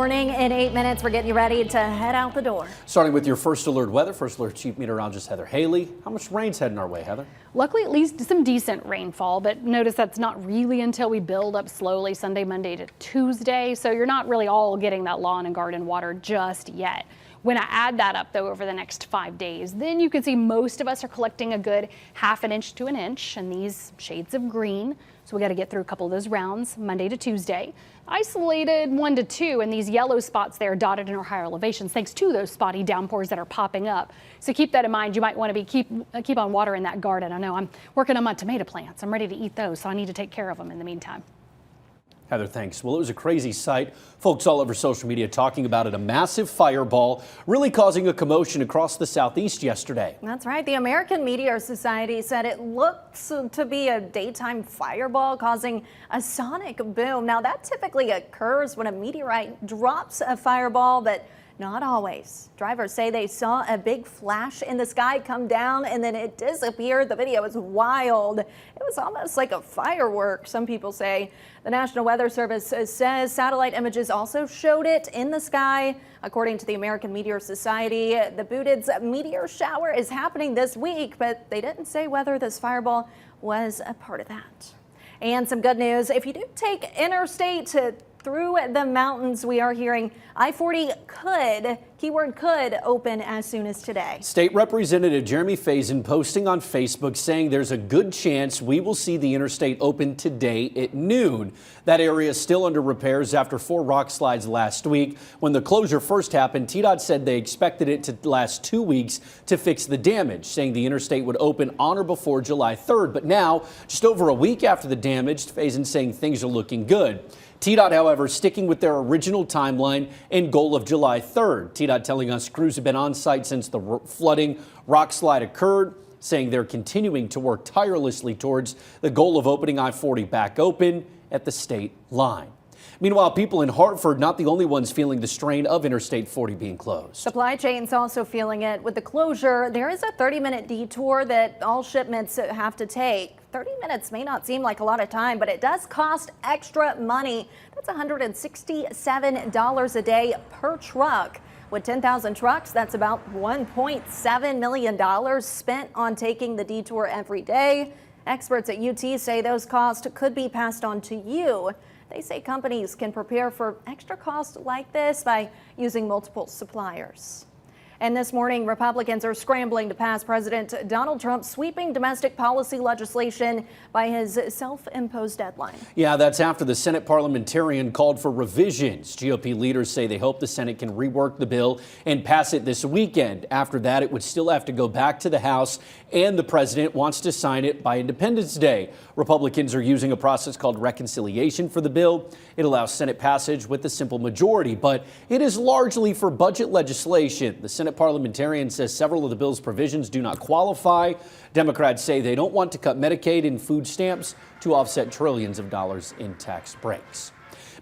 Morning in 8 minutes. We're getting you ready to head out the door. Starting with your first alert weather. First alert Chief Meteorologist Heather Haley. How much rain's heading our way, Heather? Luckily, at least some decent rainfall, but notice that's not really until we build up slowly Sunday, Monday to Tuesday. So you're not really all getting that lawn and garden water just yet. When I add that up, though, over the next 5 days, then you can see most of us are collecting a good ½ an inch to an inch in these shades of green. So we got to get through a couple of those rounds Monday to Tuesday. Isolated 1 to 2 in these yellow spots there dotted in our higher elevations, thanks to those spotty downpours that are popping up. So keep that in mind. You might want to keep on watering that garden. I know I'm working on my tomato plants. I'm ready to eat those, so I need to take care of them in the meantime. Heather, thanks. Well, it was a crazy sight. Folks all over social media talking about it. A massive fireball really causing a commotion across the southeast yesterday. That's right. The American Meteor Society said it looks to be a daytime fireball causing a sonic boom. Now, that typically occurs when a meteorite drops a fireball, but not always. Drivers say they saw a big flash in the sky come down and then it disappeared. The video is wild. It was almost like a firework, some people say. The National Weather Service says satellite images also showed it in the sky. According to the American Meteor Society, the Boudin's meteor shower is happening this week, but they didn't say whether this fireball was a part of that. And some good news. If you do take interstate through the mountains, we are hearing I-40 could, keyword could, open as soon as today. State Representative Jeremy Faison posting on Facebook saying there's a good chance we will see the interstate open today at noon. That area is still under repairs after 4 rock slides last week. When the closure first happened, TDOT said they expected it to last 2 weeks to fix the damage, saying the interstate would open on or before July 3rd. But now, just over a week after the damage, Faison saying things are looking good. TDOT, however, sticking with their original timeline and goal of July 3rd. TDOT telling us crews have been on site since the flooding rock slide occurred, saying they're continuing to work tirelessly towards the goal of opening I-40 back open at the state line. Meanwhile, people in Hartford not the only ones feeling the strain of Interstate 40 being closed. Supply chains also feeling it. With the closure, there is a 30-minute detour that all shipments have to take. 30 minutes may not seem like a lot of time, but it does cost extra money. That's $167 a day per truck. With 10,000 trucks, that's about $1.7 million spent on taking the detour every day. Experts at UT say those costs could be passed on to you. They say companies can prepare for extra costs like this by using multiple suppliers. And this morning, Republicans are scrambling to pass President Donald Trump's sweeping domestic policy legislation by his self-imposed deadline. Yeah, that's after the Senate parliamentarian called for revisions. GOP leaders say they hope the Senate can rework the bill and pass it this weekend. After that, it would still have to go back to the House, and the president wants to sign it by Independence Day. Republicans are using a process called reconciliation for the bill. It allows Senate passage with a simple majority, but it is largely for budget legislation. The Senate parliamentarian says several of the bill's provisions do not qualify. Democrats say they don't want to cut Medicaid and food stamps to offset trillions of dollars in tax breaks.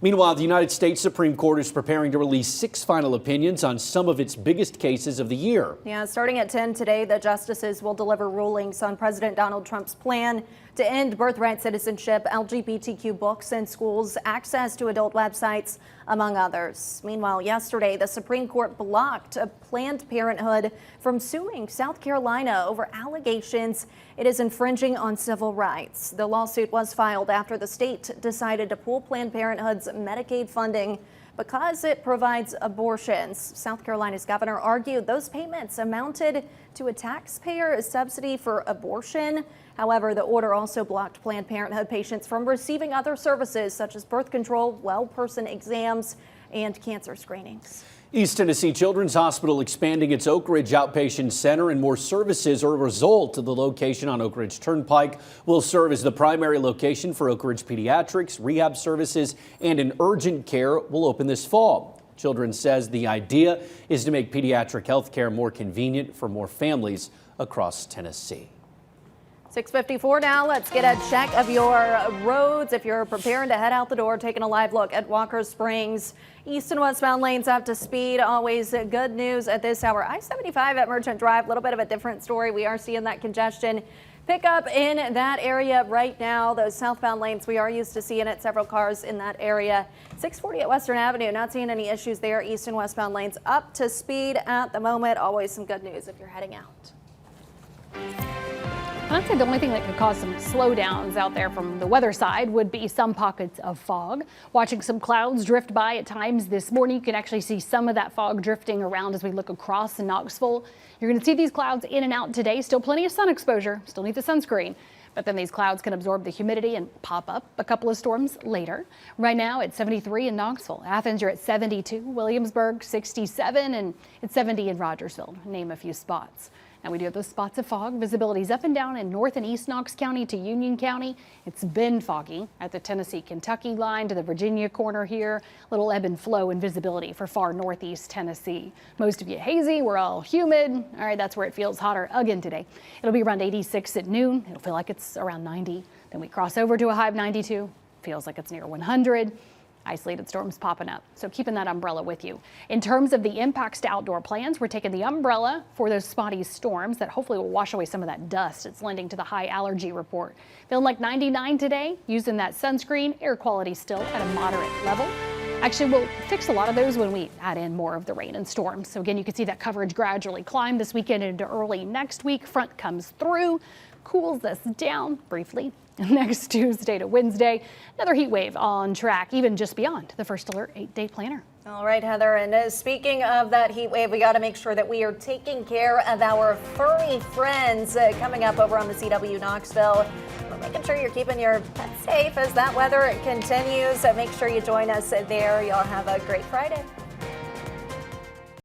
Meanwhile, the United States Supreme Court is preparing to release 6 final opinions on some of its biggest cases of the year. Yeah, starting at 10 today, the justices will deliver rulings on President Donald Trump's plan to end birthright citizenship, LGBTQ books in schools, access to adult websites, among others. Meanwhile, yesterday, the Supreme Court blocked Planned Parenthood from suing South Carolina over allegations it is infringing on civil rights. The lawsuit was filed after the state decided to pull Planned Parenthood's Medicaid funding because it provides abortions. South Carolina's governor argued those payments amounted to a taxpayer subsidy for abortion. However, the order also blocked Planned Parenthood patients from receiving other services such as birth control, well-person exams, and cancer screenings. East Tennessee Children's Hospital expanding its Oak Ridge Outpatient Center, and more services are a result of the location on Oak Ridge Turnpike will serve as the primary location for Oak Ridge Pediatrics, rehab services, and an urgent care will open this fall. Children says the idea is to make pediatric health care more convenient for more families across Tennessee. 6:54 now. Let's get a check of your roads. If you're preparing to head out the door, taking a live look at Walker Springs. East and westbound lanes up to speed. Always good news at this hour. I-75 at Merchant Drive, a little bit of a different story. We are seeing that congestion Pickup in that area right now. Those southbound lanes, we are used to seeing it. Several cars in that area. 640 at Western Avenue. Not seeing any issues there. East and westbound lanes up to speed at the moment. Always some good news if you're heading out. I'd say the only thing that could cause some slowdowns out there from the weather side would be some pockets of fog. Watching some clouds drift by at times this morning. You can actually see some of that fog drifting around as we look across Knoxville. You're going to see these clouds in and out today. Still plenty of sun exposure. Still need the sunscreen. But then these clouds can absorb the humidity and pop up a couple of storms later. Right now it's 73 in Knoxville. Athens, you're at 72. Williamsburg, 67. And it's 70 in Rogersville. Name a few spots. Now we do have those spots of fog. Visibility's up and down in North and East Knox County to Union County. It's been foggy at the Tennessee-Kentucky line to the Virginia corner here. Little ebb and flow in visibility for far northeast Tennessee. Most of you hazy. We're all humid. All right, that's where it feels hotter again today. It'll be around 86 at noon. It'll feel like it's around 90. Then we cross over to a high of 92. Feels like it's near 100. Isolated storms popping up, so keeping that umbrella with you. In terms of the impacts to outdoor plans, we're taking the umbrella for those spotty storms that hopefully will wash away some of that dust. It's lending to the high allergy report. Feeling like 99 today, using that sunscreen. Air quality still at a moderate level. Actually, we'll fix a lot of those when we add in more of the rain and storms. So again, you can see that coverage gradually climb this weekend into early next week. Front comes through, cools us down briefly. Next Tuesday to Wednesday, another heat wave on track, even just beyond the first alert 8-day planner. All right, Heather, and speaking of that heat wave, we got to make sure that we are taking care of our furry friends coming up over on the CW Knoxville. We're making sure you're keeping your pets safe as that weather continues. So make sure you join us there. Y'all have a great Friday.